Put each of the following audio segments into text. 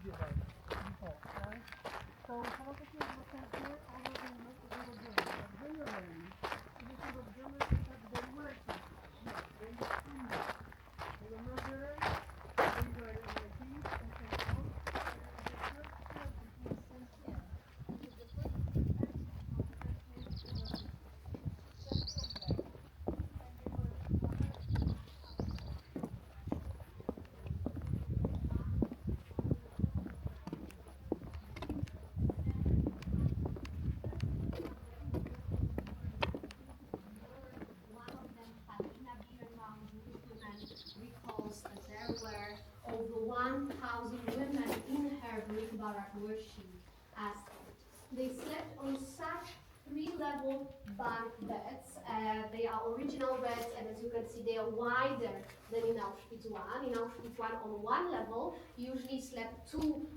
before, right? So some of the kids will come here, all of them look a little different. But generally, if you see the Germans, they were yes, they do that. They were murderers, they were thieves, and so on. Recalls that there were over 1,000 women in her brick barrack where she slept. They slept on such three-level bunk beds. They are original beds, and as you can see, they are wider than in Auschwitz I. In Auschwitz I, on one level, usually slept two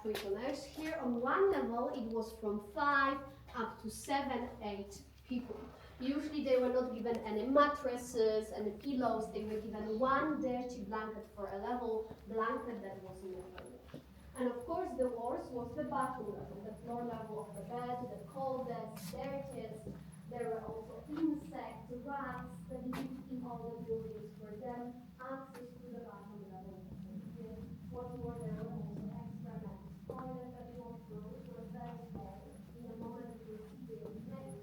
prisoners. Here, on one level, it was from 5 up to 7, 8 people. Usually they were not given any mattresses, any pillows. They were given one dirty blanket for a level blanket that was never washed. And of course the worst was the bottom level, the floor level of the bed, the coldest, dirtiest. There were also insects, rats that lived in all the buildings. For them, access to the bottom level was what were there were also extra nice toilets that you walked through, which were very small. In a moment you will see the many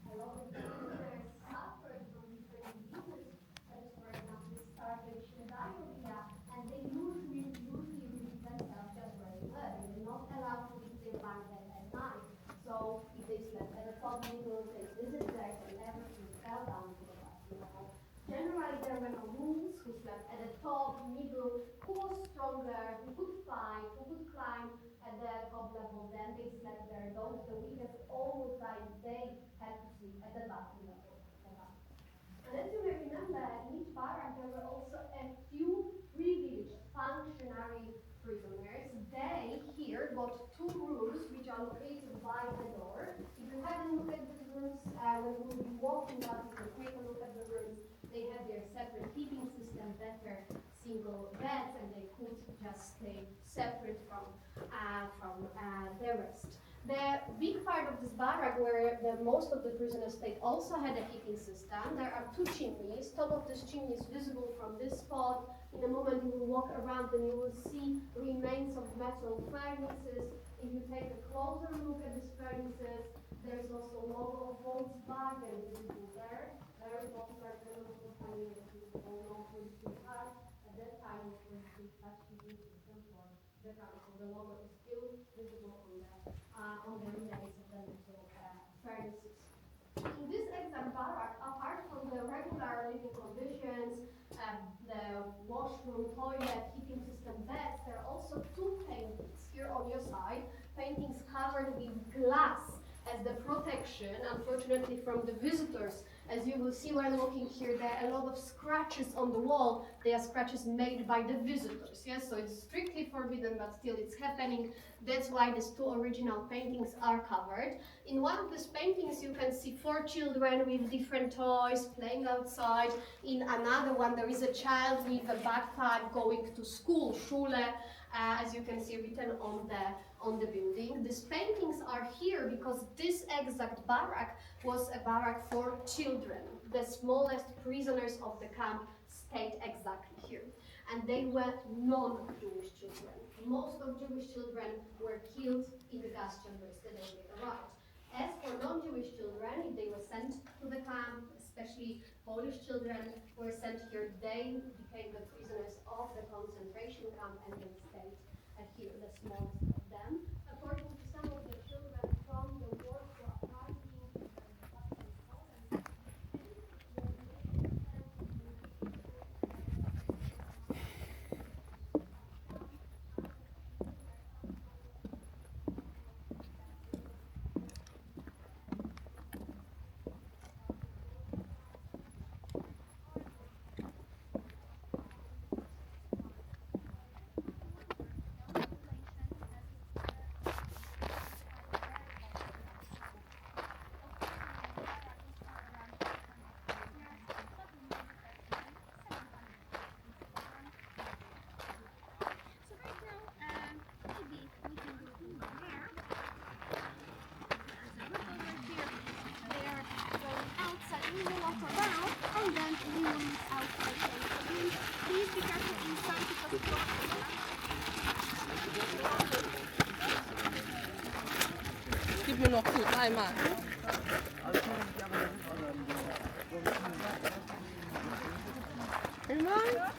a lot of prisoners suffered from different diseases, such as, for example, starvation, diarrhea, and they usually relieve themselves just where they were. They were not allowed to leave their blanket at night. So if they slept at the top middle, they visited there and everything fell down to the bottom level. Generally, there were no rules who slept at the top, middle, who was stronger, who could fight, who could climb at the top level, then they slept there. Those, the weakest, almost like they had to sleep at the bottom level of the barrack. And as you may remember, in each barrack there were also a few privileged functionary prisoners. They here got two rooms which are located by the door. If you have a look at the rooms, when you will be walking up, you can take a look at the rooms. They had their separate heating system, better single beds, and they could just stay separate from the rest. The big part of this barrack where most of the prisoners stayed also had a heating system. There are two chimneys. Top of this chimney is visible from this spot. In a moment you will walk around and you will see remains of metal furnaces. If you take a closer look at these furnaces, there is also a logo of Volkswagen visible there. Very popular German company that you all know for the car. At that time it was the such heating system for the car. So the logo is still visible on the relays of the metal furnaces. In this exact barrack, apart from the regular living conditions, the washroom, toilet, heating system, beds, there are also two paintings here on your side, paintings covered with glass as the protection, unfortunately from the visitors. As you will see when looking here, there are a lot of scratches on the wall. They are scratches made by the visitors. Yes, so it's strictly forbidden, but still it's happening. That's why these two original paintings are covered. In one of these paintings, you can see 4 children with different toys playing outside. In another one, there is a child with a backpack going to school, Schule, as you can see written on the building. These paintings are here because this exact barrack was a barrack for children. The smallest prisoners of the camp stayed exactly here. And they were non-Jewish children. Most of Jewish children were killed in the gas chambers the day they arrived. As for non-Jewish children, if they were sent to the camp, especially Polish children were sent here, they became the prisoners of the concentration camp and they stayed here, the smallest of them. According to some of the children from the Warsaw Uprising, mir noch gut, einmal. Einmal?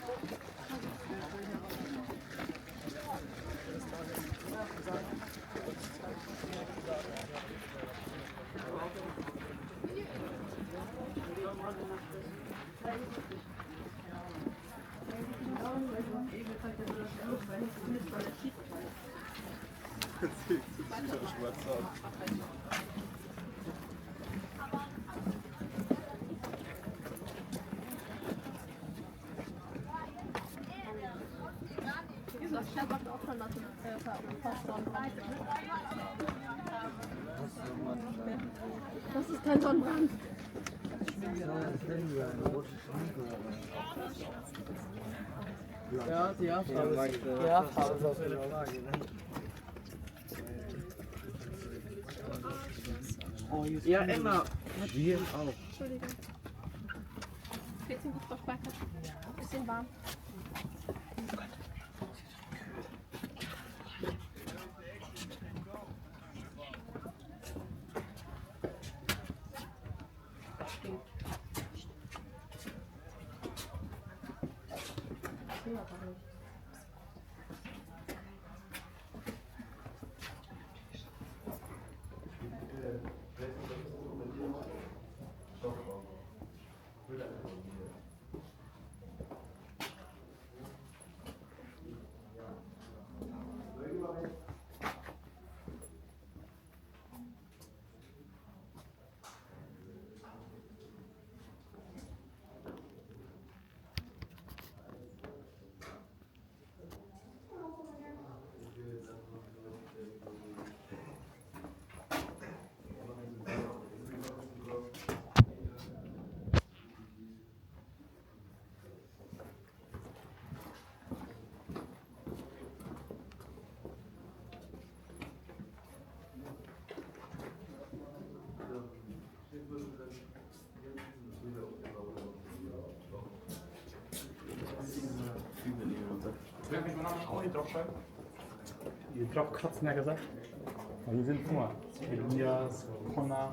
Das ist kein Sonnenbrand. Ja, die Haarfarbe ist auf jeden Fall. Ja, Emma. Wir auch. Entschuldigung. Geht's Ihnen gut, Frau Spacker? Bisschen warm. Die draufkratzen, ja gesagt. Und die sind, guck mal, Elias, Connor.